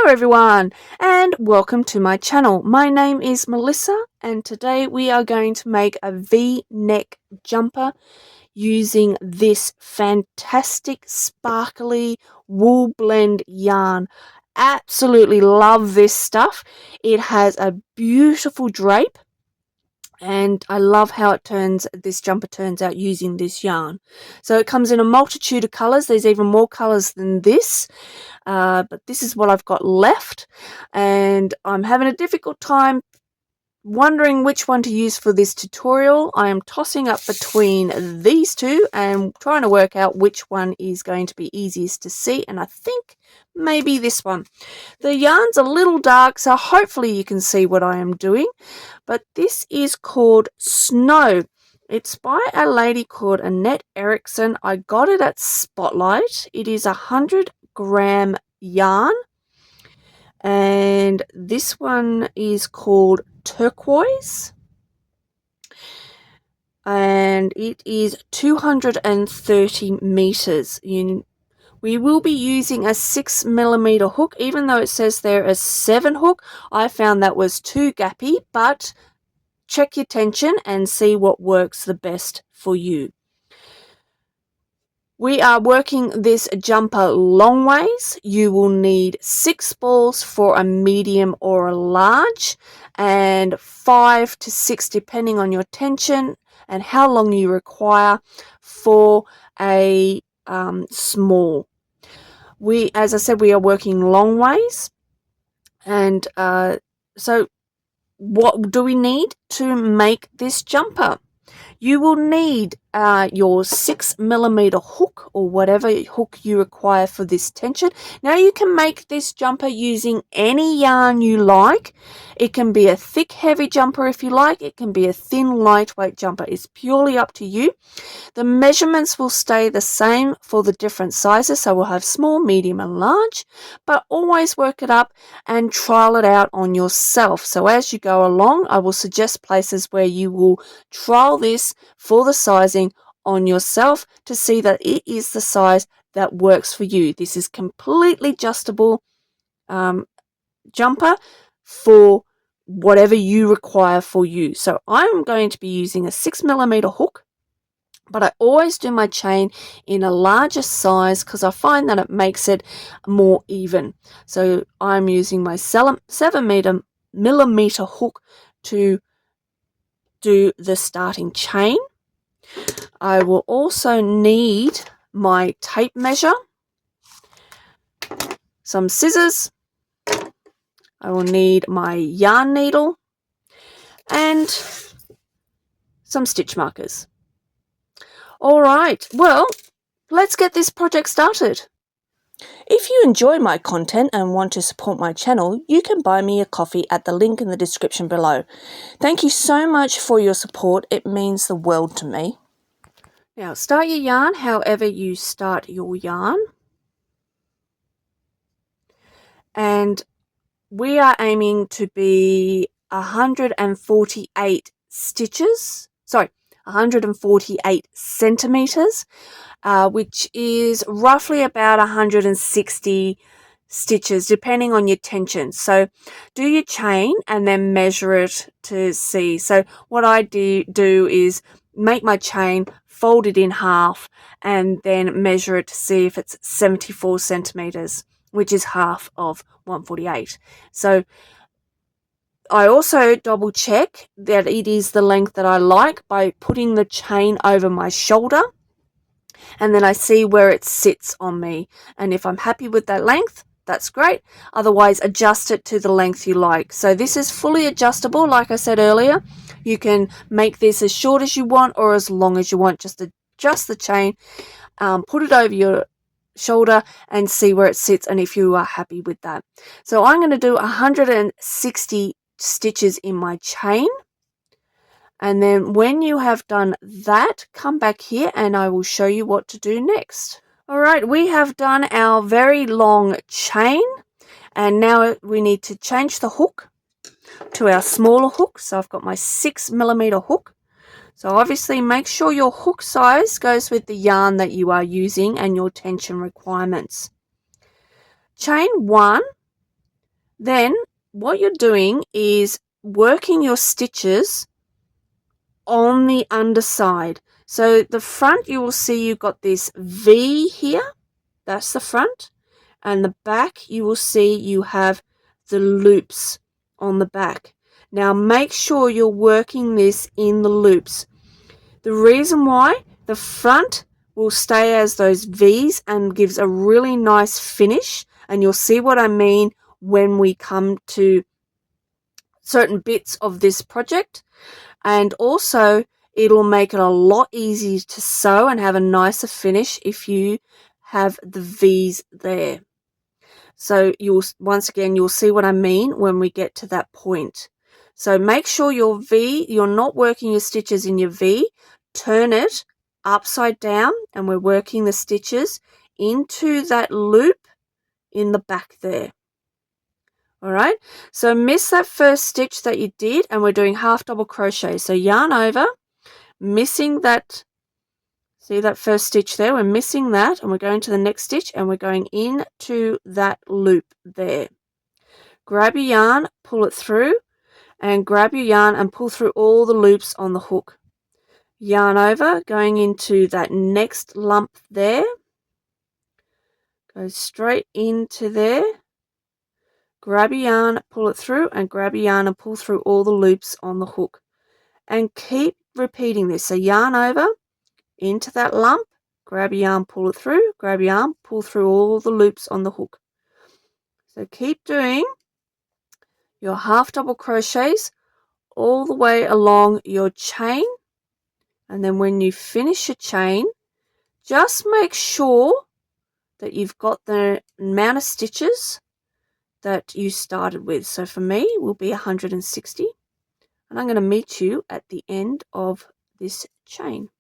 everyone, and welcome to my channel. My name is Melissa, and today we are going to make a V-neck jumper using this fantastic sparkly wool blend yarn. Absolutely love this stuff. It has a beautiful drape, and I love how this jumper turns out using this yarn. So it comes in a multitude of colors. There's even more colors than this, but this is what I've got left, and I'm having a difficult time wondering which one to use for this tutorial. I am tossing up between these two and trying to work out which one is going to be easiest to see, and I think maybe this one. The yarn's a little dark, so hopefully you can see what I am doing, but this is called Snow. It's by a lady called Annette Erickson. I got it at Spotlight. It is 100-gram yarn, and this one is called Turquoise, and it is 230 meters. We will be using a 6mm hook, even though it says there a 7 hook. I found that was too gappy, but check your tension and see what works the best for you. We are working this jumper long ways. You will need 6 balls for a medium or a large, and 5 to 6 depending on your tension and how long you require for a small. As I said, we are working long ways, and so what do we need to make this jumper? You will need your 6mm hook, or whatever hook you require for this tension. Now you can make this jumper using any yarn you like. It can be a thick heavy jumper if you like. It can be a thin lightweight jumper. It's purely up to you. The measurements will stay the same for the different sizes, so we'll have small, medium and large, but always work it up and trial it out on yourself. So as you go along, I will suggest places where you will trial this for the sizing on yourself to see that it is the size that works for you. This is completely adjustable jumper for whatever you require for you. So I'm going to be using a 6mm hook, but I always do my chain in a larger size because I find that it makes it more even. So I'm using my 7mm hook to do the starting chain. I will also need my tape measure, some scissors, I will need my yarn needle, and some stitch markers. Alright, well, let's get this project started. If you enjoy my content and want to support my channel, you can buy me a coffee at the link in the description below. Thank you so much for your support. It means the world to me. Now, start your yarn however you start your yarn. And we are aiming to be 148 stitches. Sorry, 148 centimeters, which is roughly about 160 stitches depending on your tension. So do your chain and then measure it to see. So what I do is make my chain, fold it in half, and then measure it to see if it's 74 centimeters, which is half of 148. So I also double check that it is the length that I like by putting the chain over my shoulder, and then I see where it sits on me, and if I'm happy with that length, that's great. Otherwise, adjust it to the length you like. So this is fully adjustable. Like I said earlier, you can make this as short as you want or as long as you want. Just adjust the chain, put it over your shoulder and see where it sits, and if you are happy with that. So I'm going to do 160 stitches in my chain, and then when you have done that, come back here and I will show you what to do next. Alright, we have done our very long chain, and now we need to change the hook to our smaller hook. So I've got my 6mm hook. So obviously make sure your hook size goes with the yarn that you are using and your tension requirements. Chain 1 Then what you're doing is working your stitches on the underside. So the front, you will see you've got this V here. That's the front. And the back, you will see you have the loops on the back. Now make sure you're working this in the loops. The reason why, the front will stay as those V's and gives a really nice finish, and you'll see what I mean when we come to certain bits of this project. And also it'll make it a lot easier to sew and have a nicer finish if you have the V's there. So once again you'll see what I mean when we get to that point. So make sure your V, you're not working your stitches in your V. Turn it upside down, and we're working the stitches into that loop in the back there. All right, so miss that first stitch that you did, and we're doing half double crochet. So yarn over, missing that, see that first stitch there, we're missing that, and we're going to the next stitch and we're going into that loop there. Grab your yarn, pull it through, and grab your yarn and pull through all the loops on the hook. Yarn over, going into that next lump there, go straight into there, grab your yarn, pull it through, and grab your yarn and pull through all the loops on the hook. And keep repeating this. So yarn over, into that lump, grab your yarn, pull it through, grab your yarn, pull through all the loops on the hook. So keep doing your half double crochets all the way along your chain, and then when you finish your chain, just make sure that you've got the amount of stitches that you started with. So for me will be 160, and I'm going to meet you at the end of this chain.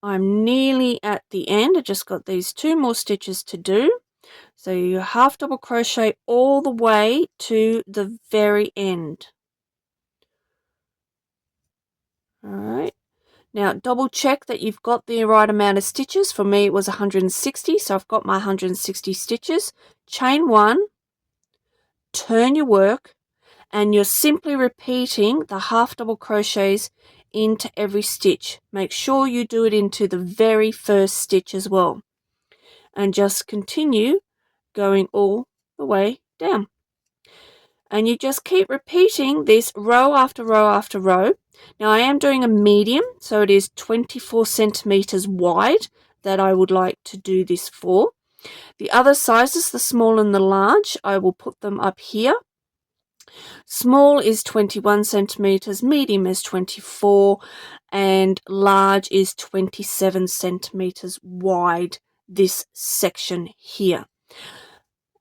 I'm nearly at the end. I just got these 2 more stitches to do. So you half double crochet all the way to the very end. Alright, now double check that you've got the right amount of stitches. For me it was 160, so I've got my 160 stitches. Chain 1, turn your work, and you're simply repeating the half double crochets into every stitch. Make sure you do it into the very first stitch as well, and just continue going all the way down. And you just keep repeating this row after row after row. Now I am doing a medium, so it is 24 centimeters wide that I would like to do this for. The other sizes, the small and the large, I will put them up here. Small is 21 centimeters, medium is 24, and large is 27 centimeters wide, this section here.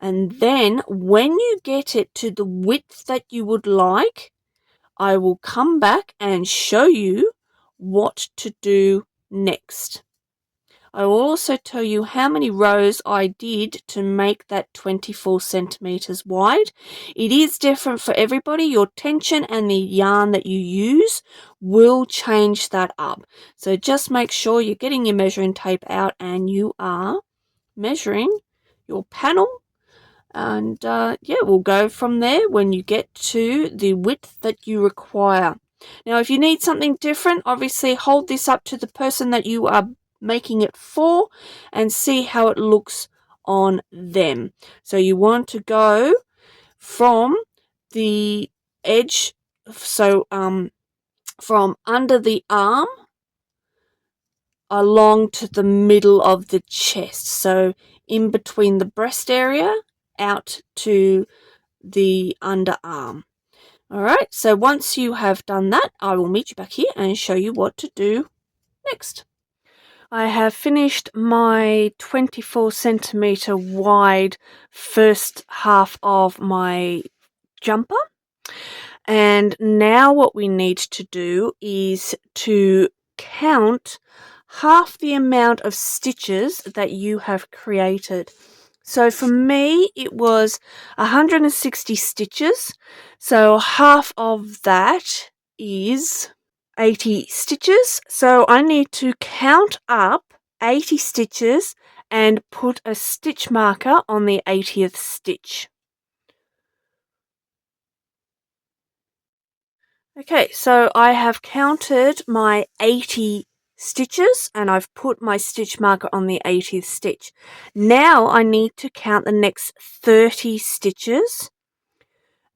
And then when you get it to the width that you would like, I will come back and show you what to do next. I will also tell you how many rows I did to make that 24 centimeters wide. It is different for everybody. Your tension and the yarn that you use will change that up. So just make sure you're getting your measuring tape out and you are measuring your panel. And yeah, we'll go from there when you get to the width that you require. Now, if you need something different, obviously hold this up to the person that you are making it for and see how it looks on them. So you want to go from the edge, so from under the arm along to the middle of the chest, so in between the breast area out to the underarm. Alright, so once you have done that, I will meet you back here and show you what to do next. I have finished my 24 centimeter wide first half of my jumper, and now what we need to do is to count half the amount of stitches that you have created. So for me it was 160 stitches, so half of that is 80 stitches. So I need to count up 80 stitches and put a stitch marker on the 80th stitch. Okay, so I have counted my 80 stitches and I've put my stitch marker on the 80th stitch. Now I need to count the next 30 stitches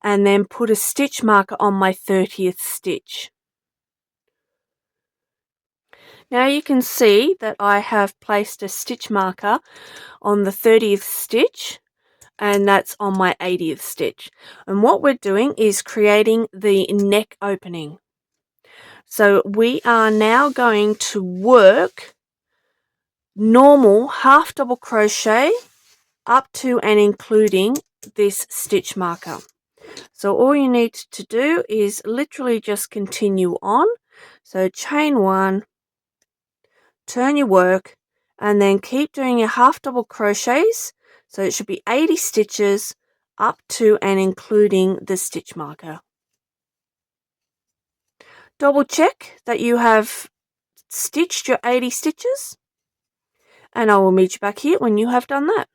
and then put a stitch marker on my 30th stitch. Now you can see that I have placed a stitch marker on the 30th stitch, and that's on my 80th stitch. And what we're doing is creating the neck opening. So we are now going to work normal half double crochet up to and including this stitch marker. So all you need to do is literally just continue on. So chain 1, turn your work, and then keep doing your half double crochets. So it should be 80 stitches up to and including the stitch marker. Double check that you have stitched your 80 stitches, and I will meet you back here when you have done that.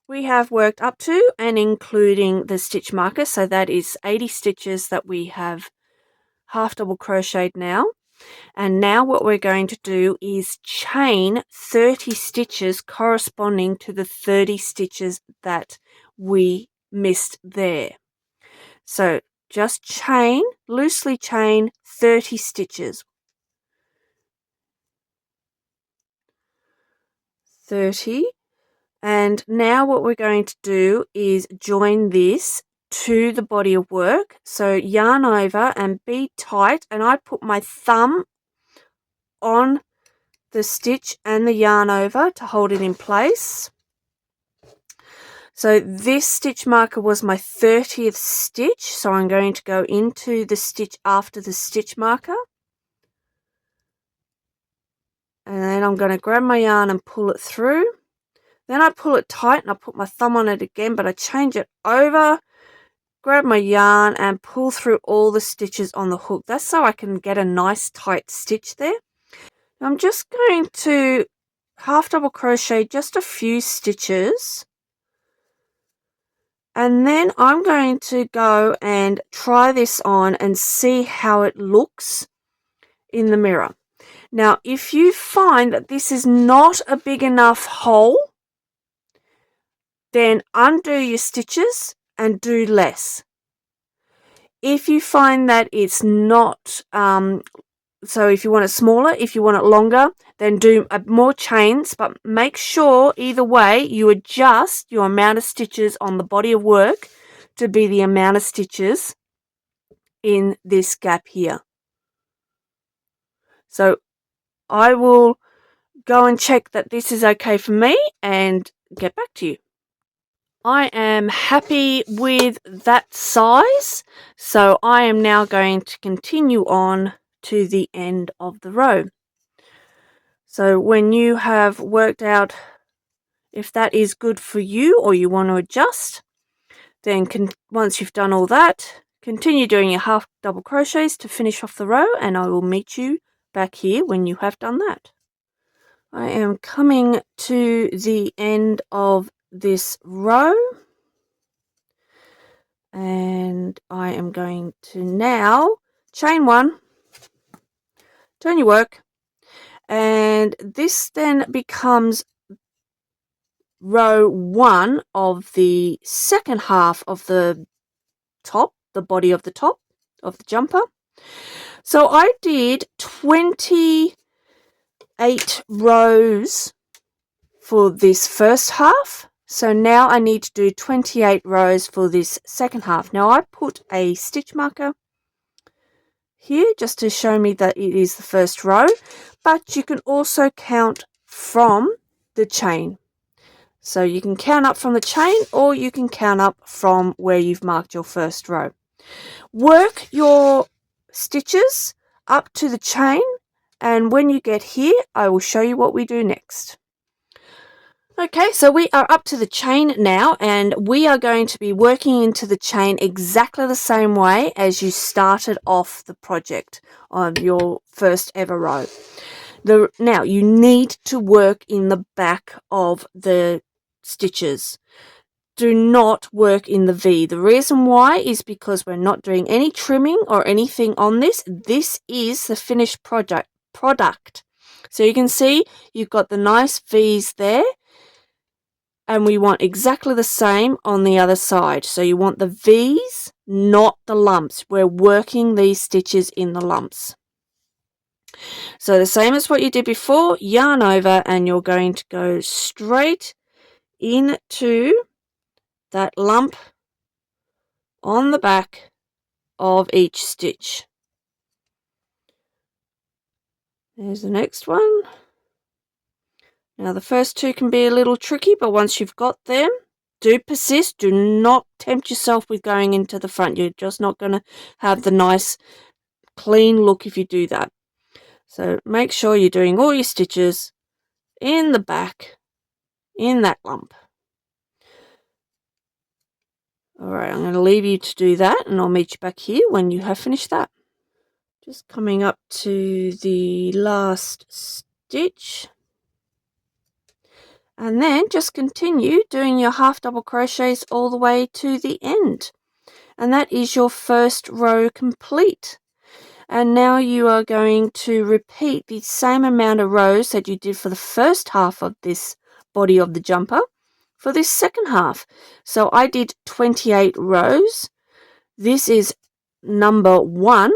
We have worked up to and including the stitch marker, so that is 80 stitches that we have half double crocheted now. And now what we're going to do is chain 30 stitches corresponding to the 30 stitches that we missed there. So just chain, loosely chain 30 stitches. 30. And now what we're going to do is join this to the body of work. So yarn over and bead tight, and I put my thumb on the stitch and the yarn over to hold it in place. So this stitch marker was my 30th stitch, so I'm going to go into the stitch after the stitch marker. And then I'm going to grab my yarn and pull it through. Then I pull it tight and I put my thumb on it again, but I change it over, grab my yarn and pull through all the stitches on the hook. That's so I can get a nice tight stitch there. I'm just going to half double crochet just a few stitches, and then I'm going to go and try this on and see how it looks in the mirror. Now, if you find that this is not a big enough hole, then undo your stitches and do less. If you find that it's not, so if you want it smaller, if you want it longer, then do more chains, but make sure either way you adjust your amount of stitches on the body of work to be the amount of stitches in this gap here. So I will go and check that this is okay for me and get back to you. I am happy with that size, so I am now going to continue on to the end of the row. So when you have worked out if that is good for you or you want to adjust, then once you've done all that, continue doing your half double crochets to finish off the row, and I will meet you back here when you have done that. I am coming to the end of this row, and I am going to now chain 1, turn your work, and this then becomes row 1 of the second half of the top, the body of the top of the jumper. So I did 28 rows for this first half. So now I need to do 28 rows for this second half. Now I put a stitch marker here just to show me that it is the first row, but you can also count from the chain. So you can count up from the chain or you can count up from where you've marked your first row. Work your stitches up to the chain, and when you get here, I will show you what we do next. Okay, so we are up to the chain now, and we are going to be working into the chain exactly the same way as you started off the project on your first ever row. Now, you need to work in the back of the stitches. do not work in the V. The reason why is because we're not doing any trimming or anything on this. This is the finished product. So you can see you've got the nice V's there, and we want exactly the same on the other side. So you want the V's, not the lumps. We're working these stitches in the lumps. So the same as what you did before, yarn over, and you're going to go straight into that lump on the back of each stitch. There's the next one. Now the first two can be a little tricky, but once you've got them, do persist. Do not tempt yourself with going into the front. You're just not going to have the nice clean look if you do that. So make sure you're doing all your stitches in the back in that lump. Alright, I'm going to leave you to do that, and I'll meet you back here when you have finished that. Just coming up to the last stitch. And then just continue doing your half double crochets all the way to the end. And that is your first row complete. And now you are going to repeat the same amount of rows that you did for the first half of this body of the jumper for this second half. So I did 28 rows. This is number 1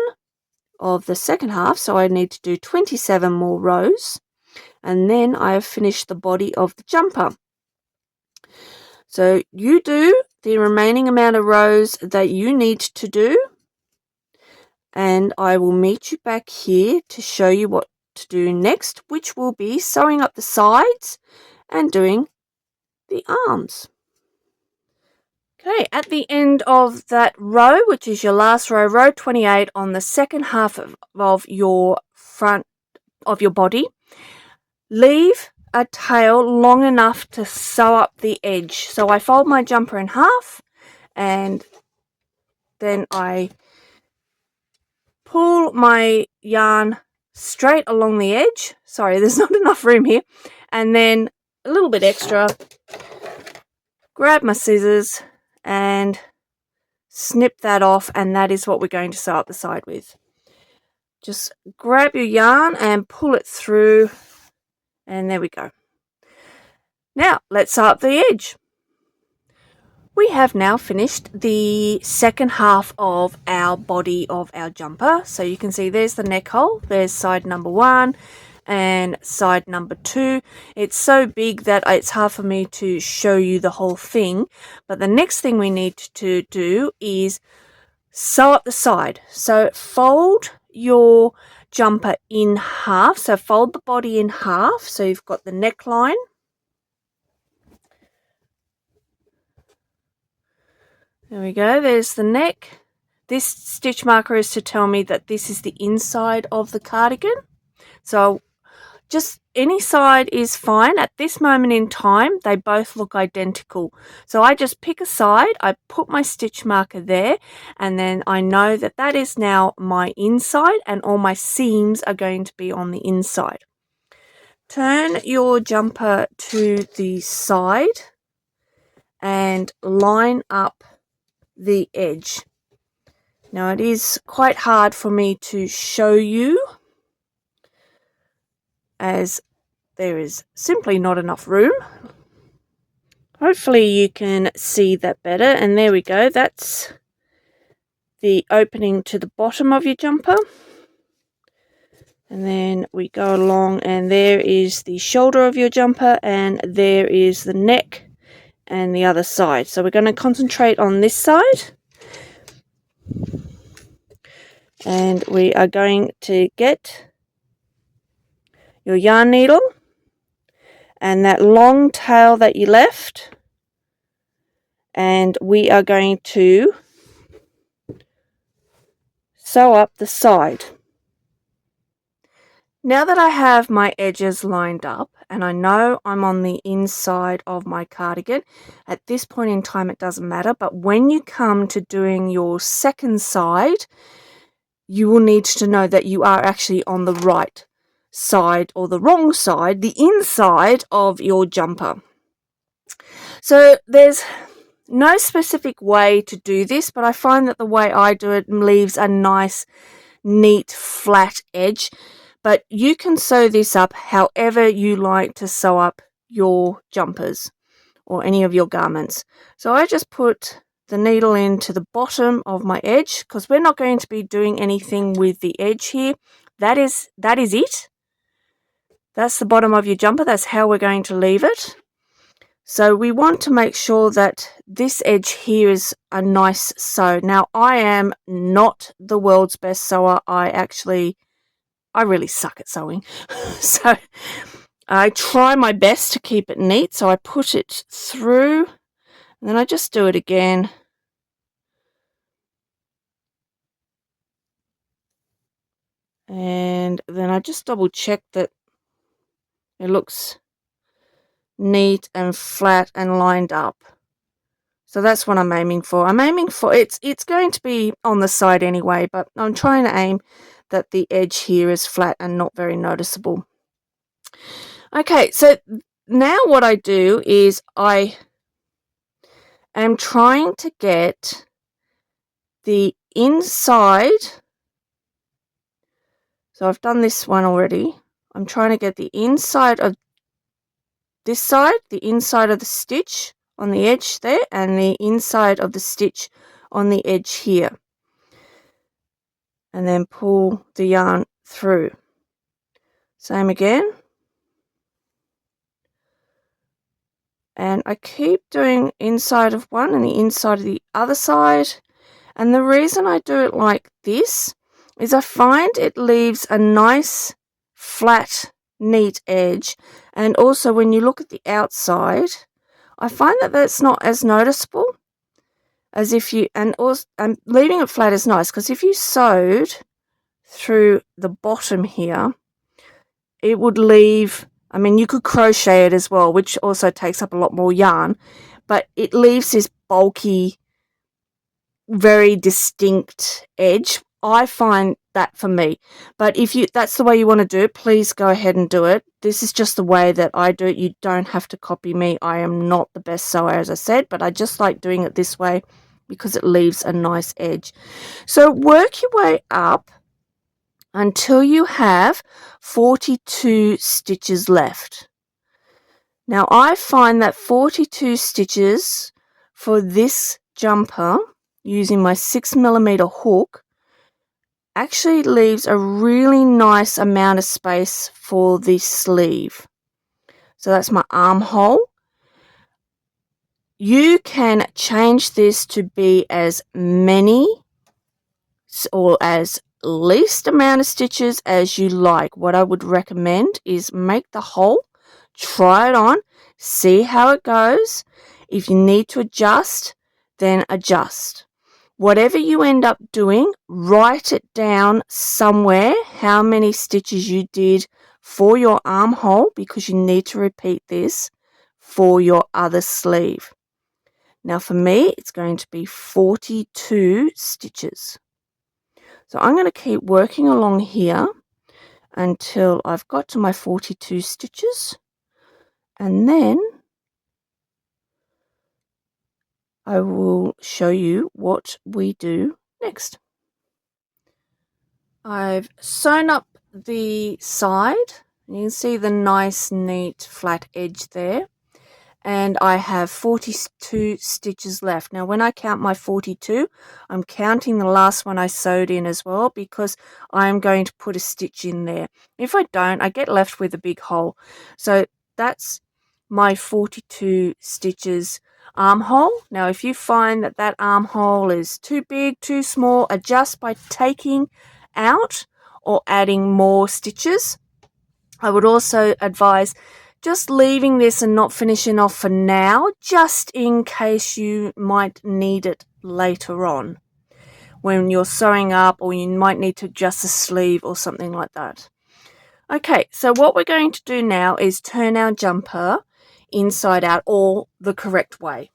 of the second half, so I need to do 27 more rows, and then I have finished the body of the jumper. So you do the remaining amount of rows that you need to do, and I will meet you back here to show you what to do next, which will be sewing up the sides and doing the arms. Okay, at the end of that row, which is your last row, row 28, on the second half of your front of your body, leave a tail long enough to sew up the edge. So I fold my jumper in half, and then I pull my yarn straight along the edge. Sorry, there's not enough room here. And then a little bit extra, grab my scissors and snip that off, and that is what we're going to sew up the side with. Just grab your yarn and pull it through, and there we go. Now let's sew up the edge. We have now finished the second half of our body of our jumper. So you can see there's the neck hole, there's side number 1 and side number 2. It's so big that it's hard for me to show you the whole thing, but the next thing we need to do is sew up the side. So fold your jumper in half, so fold the body in half, so you've got the neckline, there we go, there's the neck. This stitch marker is to tell me that this is the inside of the cardigan. So just any side is fine. At this moment in time, they both look identical. So I just pick a side, I put my stitch marker there, and then I know that that is now my inside, and all my seams are going to be on the inside. Turn your jumper to the side and line up the edge. Now it is quite hard for me to show you, as there is simply not enough room. Hopefully you can see that better, and there we go, that's the opening to the bottom of your jumper. And then we go along, and there is the shoulder of your jumper, and there is the neck and the other side. So we're going to concentrate on this side, and we are going to get your yarn needle and that long tail that you left, and we are going to sew up the side. Now that I have my edges lined up and I know I'm on the inside of my cardigan, at this point in time it doesn't matter, but when you come to doing your second side, you will need to know that you are actually on the right side or the wrong side, the inside of your jumper. So there's No specific way to do this, but I find that the way I do it leaves a nice, neat, flat edge. But you can sew this up however you like to sew up your jumpers or any of your garments. So I just put the needle into the bottom of my edge because we're not going to be doing anything with the edge here. That is it. That's the bottom of your jumper. That's how we're going to leave it. So we want to make sure that this edge here is a nice sew. Now, I am not the world's best sewer. I really suck at sewing. So I try my best to keep it neat. So I put it through and then I just do it again. And then I just double check that it looks neat and flat and lined up. So that's what I'm aiming for. I'm aiming for, it's going to be on the side anyway, but I'm trying to aim that the edge here is flat and not very noticeable. Okay, so now what I do is I am trying to get the inside. So I've done this one already. I'm trying to get the inside of this side, the inside of the stitch on the edge there, and the inside of the stitch on the edge here. And then pull the yarn through. Same again. And I keep doing inside of one and the inside of the other side. And the reason I do it like this is I find it leaves a nice, flat, neat edge. And also when you look at the outside, I find that that's not as noticeable as if you, and leaving it flat is nice because if you sewed through the bottom here, it would leave, I mean, you could crochet it as well, which also takes up a lot more yarn, but it leaves this bulky, very distinct edge. I find that for me. But if that's the way you want to do it, please go ahead and do it. This is just the way that I do it. You don't have to copy me. I am not the best sewer, as I said, but I just like doing it this way because it leaves a nice edge. So work your way up until you have 42 stitches left. Now I find that 42 stitches for this jumper using my 6mm hook actually leaves a really nice amount of space for the sleeve. So that's my armhole. You can change this to be as many or as least amount of stitches as you like. What I would recommend is make the hole, try it on, see how it goes. If you need to adjust, then adjust. Whatever you end up doing, write it down somewhere how many stitches you did for your armhole because you need to repeat this for your other sleeve. Now for me, it's going to be 42 stitches. So I'm going to keep working along here until I've got to my 42 stitches, and then I will show you what we do next. I've sewn up the side. You can see the nice, neat, flat edge there. And I have 42 stitches left. Now when I count my 42, I'm counting the last one I sewed in as well because I'm going to put a stitch in there. If I don't, I get left with a big hole. So that's my 42 stitches armhole. Now if you find that that armhole is too big, too small, adjust by taking out or adding more stitches. I would also advise just leaving this and not finishing off for now, just in case you might need it later on when you're sewing up, or you might need to adjust a sleeve or something like that. Okay, so what we're going to do now is turn our jumper inside out, or the correct way.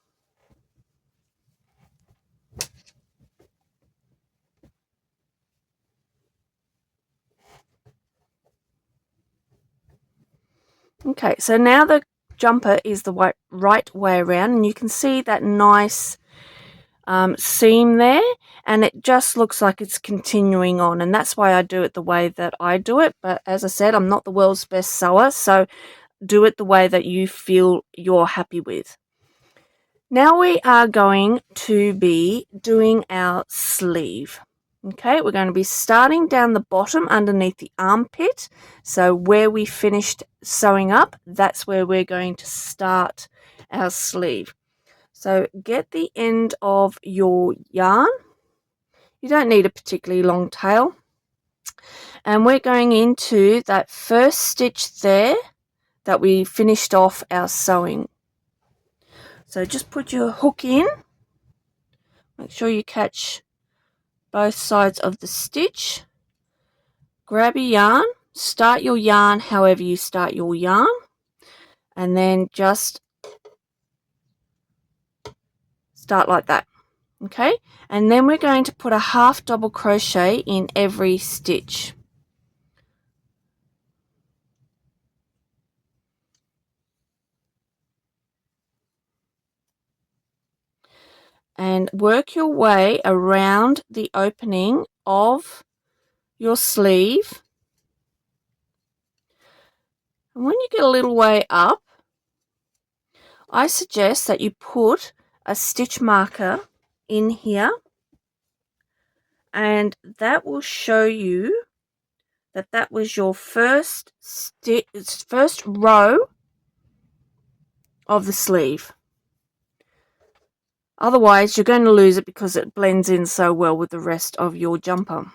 Okay, so now the jumper is the right way around, and you can see that nice seam there, and it just looks like it's continuing on, and that's why I do it the way that I do it. But as I said, I'm not the world's best sewer, so do it the way that you feel you're happy with. Now we are going to be doing our sleeve. Okay, we're going to be starting down the bottom underneath the armpit. So where we finished sewing up, that's where we're going to start our sleeve. So get the end of your yarn. You don't need a particularly long tail. And we're going into that first stitch there that we finished off our sewing. So just put your hook in. Make sure you catch both sides of the stitch. Grab your yarn. Start your yarn however you start your yarn. And then just start like that. Okay, and then we're going to put a half double crochet in every stitch. And work your way around the opening of your sleeve. And when you get a little way up, I suggest that you put a stitch marker in here, and that will show you that that was your first row of the sleeve. Otherwise, you're going to lose it because it blends in so well with the rest of your jumper.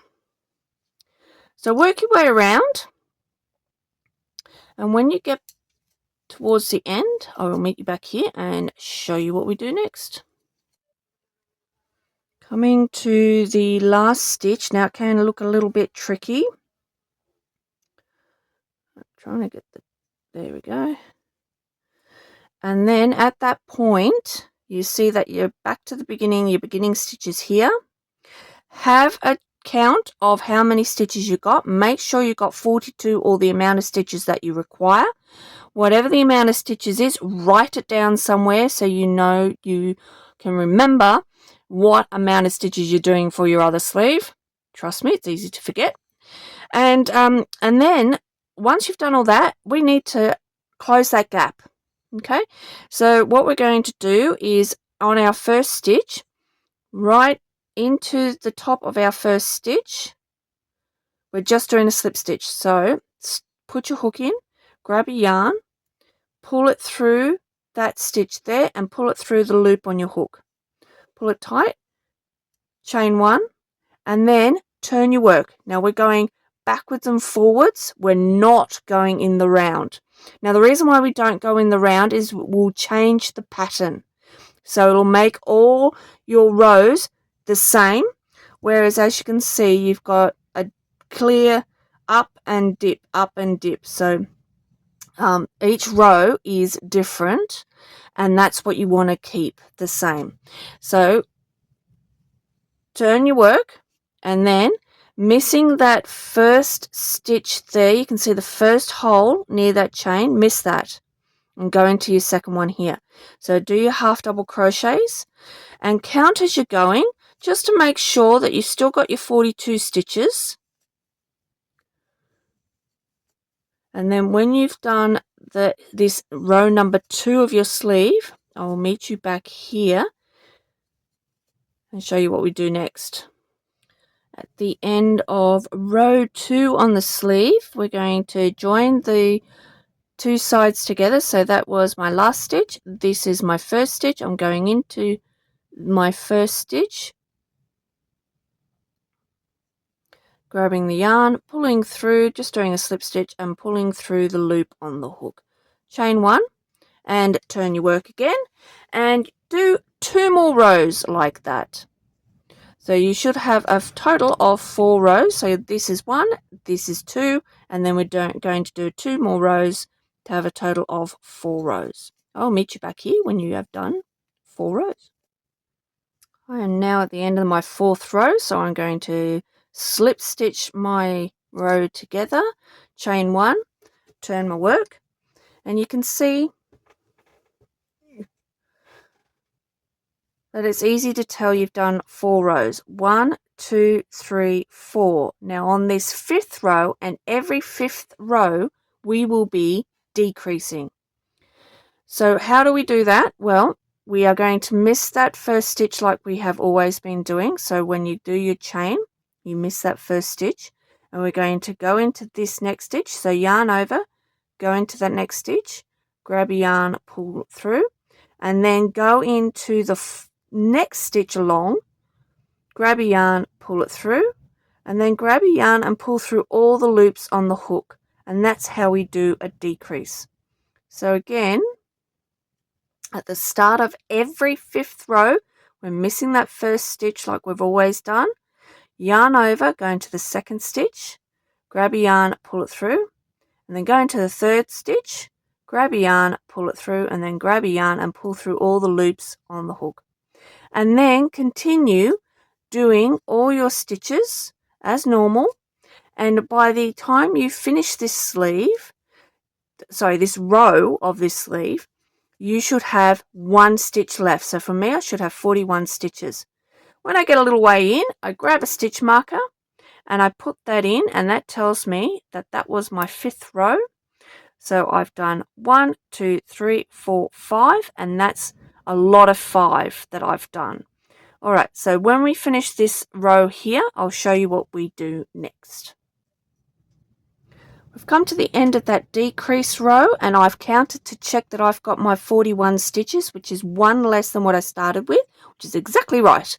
So work your way around, and when you get towards the end, I will meet you back here and show you what we do next. Coming to the last stitch. Now it can look a little bit tricky. I'm trying to get there we go. And then at that point, you see that you're back to the beginning, your beginning stitches here. Have a count of how many stitches you got. Make sure you got 42 or the amount of stitches that you require. Whatever the amount of stitches is, write it down somewhere so you know you can remember what amount of stitches you're doing for your other sleeve. Trust me, it's easy to forget. And then once you've done all that, we need to close that gap. Okay, so what we're going to do is on our first stitch, right into the top of our first stitch, we're just doing a slip stitch. So put your hook in, grab a yarn, pull it through that stitch there and pull it through the loop on your hook. Pull it tight, chain one, and then turn your work. Now we're going backwards and forwards. We're not going in the round. Now the reason why we don't go in the round is we'll change the pattern. So it'll make all your rows the same, whereas as you can see, you've got a clear up and dip, up and dip. So each row is different, and that's what you want to keep the same. So turn your work, and then missing that first stitch there, you can see the first hole near that chain, miss that and go into your second one here. So do your half double crochets and count as you're going, just to make sure that you still got your 42 stitches. And then when you've done this row number 2 of your sleeve, I will meet you back here and show you what we do next. At the end of row 2 on the sleeve, we're going to join the 2 sides together. So that was my last stitch. This is my first stitch. I'm going into my first stitch, grabbing the yarn, pulling through, just doing a slip stitch and pulling through the loop on the hook. Chain 1 and turn your work again and do 2 more rows like that. So you should have a total of 4 rows. So this is 1, this is 2, and then we're going to do 2 more rows to have a total of 4 rows. I'll meet you back here when you have done 4 rows. I am now at the end of my 4th row, so I'm going to slip stitch my row together, chain 1, turn my work, and you can see that it's easy to tell you've done 4 rows. 1, 2, 3, 4. Now on this 5th row and every 5th row, we will be decreasing. So how do we do that? Well, we are going to miss that first stitch like we have always been doing. So when you do your chain, you miss that first stitch, and we're going to go into this next stitch. So yarn over, go into that next stitch, grab a yarn, pull it through, and then go into the next stitch along, grab a yarn, pull it through, and then grab a yarn and pull through all the loops on the hook. And that's how we do a decrease. So again, at the start of every 5th row, we're missing that first stitch like we've always done. Yarn over, go into the 2nd stitch, grab a yarn, pull it through, and then go into the 3rd stitch, grab a yarn, pull it through, and then grab a yarn and pull through all the loops on the hook. And then continue doing all your stitches as normal. And by the time you finish this row of this sleeve, you should have 1 stitch left. So for me, I should have 41 stitches. When I get a little way in, I grab a stitch marker and I put that in, and that tells me that that was my 5th row. So I've done 1, 2, 3, 4, 5, and that's a lot of 5 that I've done. All right, so when we finish this row here, I'll show you what we do next. We've come to the end of that decrease row, and I've counted to check that I've got my 41 stitches, which is 1 less than what I started with, which is exactly right.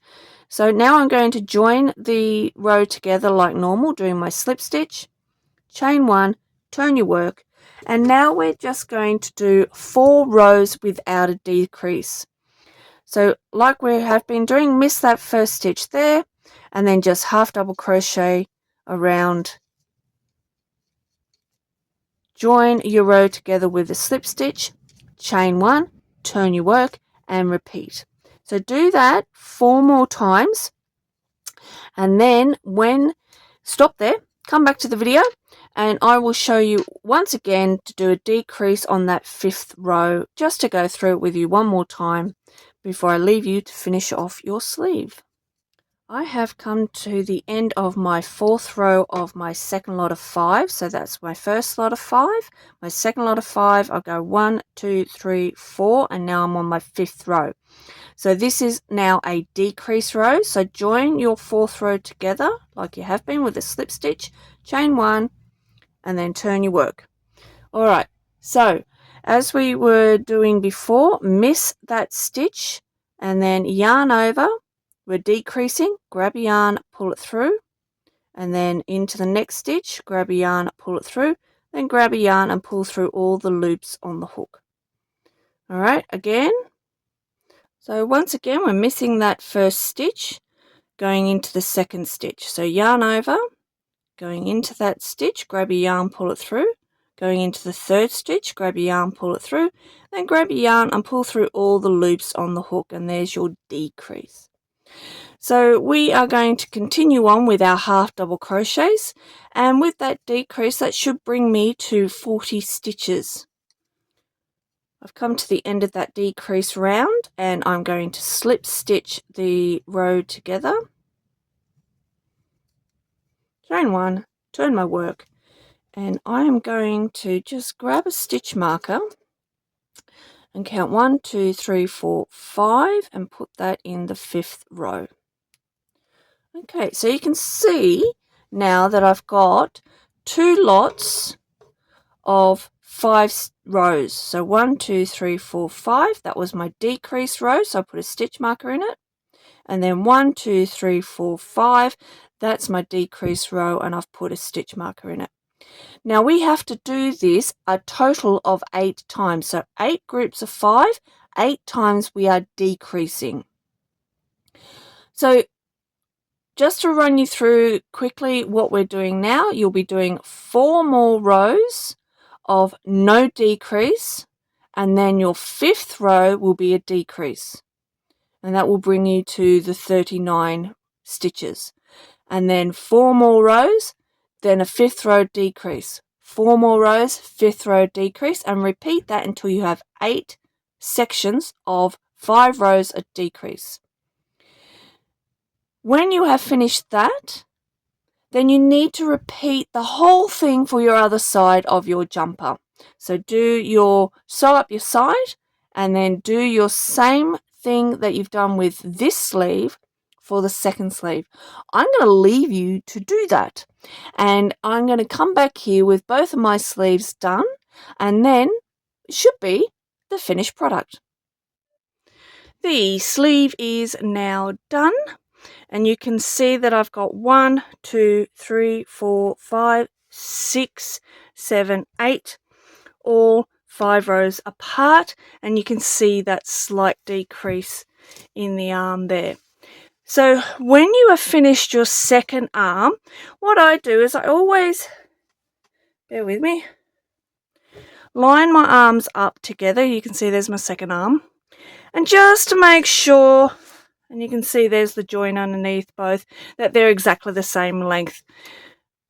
So now I'm going to join the row together like normal, doing my slip stitch, chain 1, turn your work, and now we're just going to do 4 rows without a decrease. So like we have been doing, miss that first stitch there, and then just half double crochet around. Join your row together with a slip stitch, chain 1, turn your work, and repeat. So do that 4 more times, and then stop there, come back to the video, and I will show you once again to do a decrease on that 5th row, just to go through it with you one more time before I leave you to finish off your sleeve. I have come to the end of my 4th row of my 2nd lot of 5. So that's my first lot of 5. My 2nd lot of 5, I'll go 1, 2, 3, 4, and now I'm on my 5th row. So this is now a decrease row. So join your 4th row together like you have been with a slip stitch, chain 1, and then turn your work. All right, so as we were doing before, miss that stitch and then yarn over. We're decreasing, grab a yarn, pull it through, and then into the next stitch, grab a yarn, pull it through, then grab a yarn and pull through all the loops on the hook. All right, again. So once again, we're missing that first stitch, going into the 2nd stitch. So yarn over, going into that stitch, grab a yarn, pull it through, going into the 3rd stitch, grab a yarn, pull it through, then grab a yarn and pull through all the loops on the hook, and there's your decrease. So we are going to continue on with our half double crochets, and with that decrease, that should bring me to 40 stitches. I've come to the end of that decrease round, and I'm going to slip stitch the row together, chain 1, turn my work, and I am going to just grab a stitch marker and count 1, 2, 3, 4, 5 and put that in the 5th row. Okay, so you can see now that I've got 2 lots of 5 rows. So 1, 2, 3, 4, 5. That was my decrease row, so I put a stitch marker in it. And then 1, 2, 3, 4, 5. That's my decrease row, and I've put a stitch marker in it. Now we have to do this a total of 8 times. So 8 groups of 5, 8 times we are decreasing. So just to run you through quickly what we're doing now, you'll be doing 4 more rows of no decrease, and then your 5th row will be a decrease, and that will bring you to the 39 stitches. And then 4 more rows, then a 5th row decrease, 4 more rows, 5th row decrease, and repeat that until you have 8 sections of 5 rows of decrease. When you have finished that, then you need to repeat the whole thing for your other side of your jumper. So sew up your side and then do your same thing that you've done with this sleeve for the second sleeve. I'm going to leave you to do that. And I'm going to come back here with both of my sleeves done, and then it should be the finished product. The sleeve is now done. And you can see that I've got 1, 2, 3, 4, 5, 6, 7, 8, all 5 rows apart. And you can see that slight decrease in the arm there. So when you have finished your second arm, what I do is I always, bear with me, line my arms up together. You can see there's my second arm. And just to make sure, and you can see there's the join underneath both, that they're exactly the same length.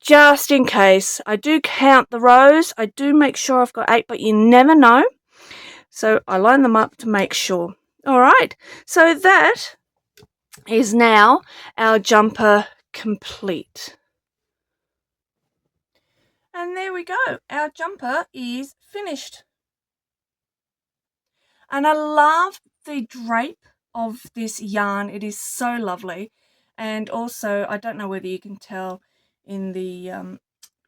Just in case, I do count the rows. I do make sure I've got 8, but you never know. So I line them up to make sure. All right, so that is now our jumper complete. And there we go. Our jumper is finished. And I love the drape of this yarn. It is so lovely. And also, I don't know whether you can tell in the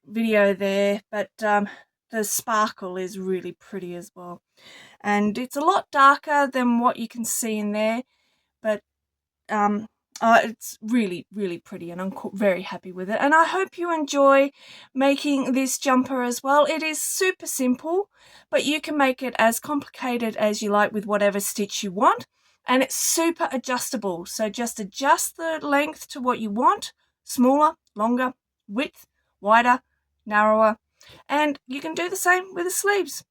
video there, but the sparkle is really pretty as well. And it's a lot darker than what you can see in there, but it's really, really pretty, and I'm very happy with it. And I hope you enjoy making this jumper as well. It is super simple, but you can make it as complicated as you like with whatever stitch you want. And it's super adjustable. So just adjust the length to what you want, smaller, longer, width, wider, narrower. And you can do the same with the sleeves.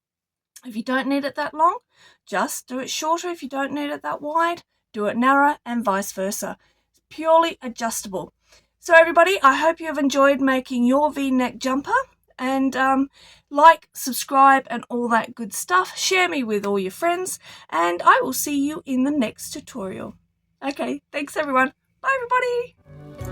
If you don't need it that long, just do it shorter. If you don't need it that wide, do it narrower, and vice versa. It's purely adjustable. So everybody, I hope you have enjoyed making your V-neck jumper, and like, subscribe, and all that good stuff. Share me with all your friends, and I will see you in the next tutorial. Okay, thanks everyone. Bye everybody.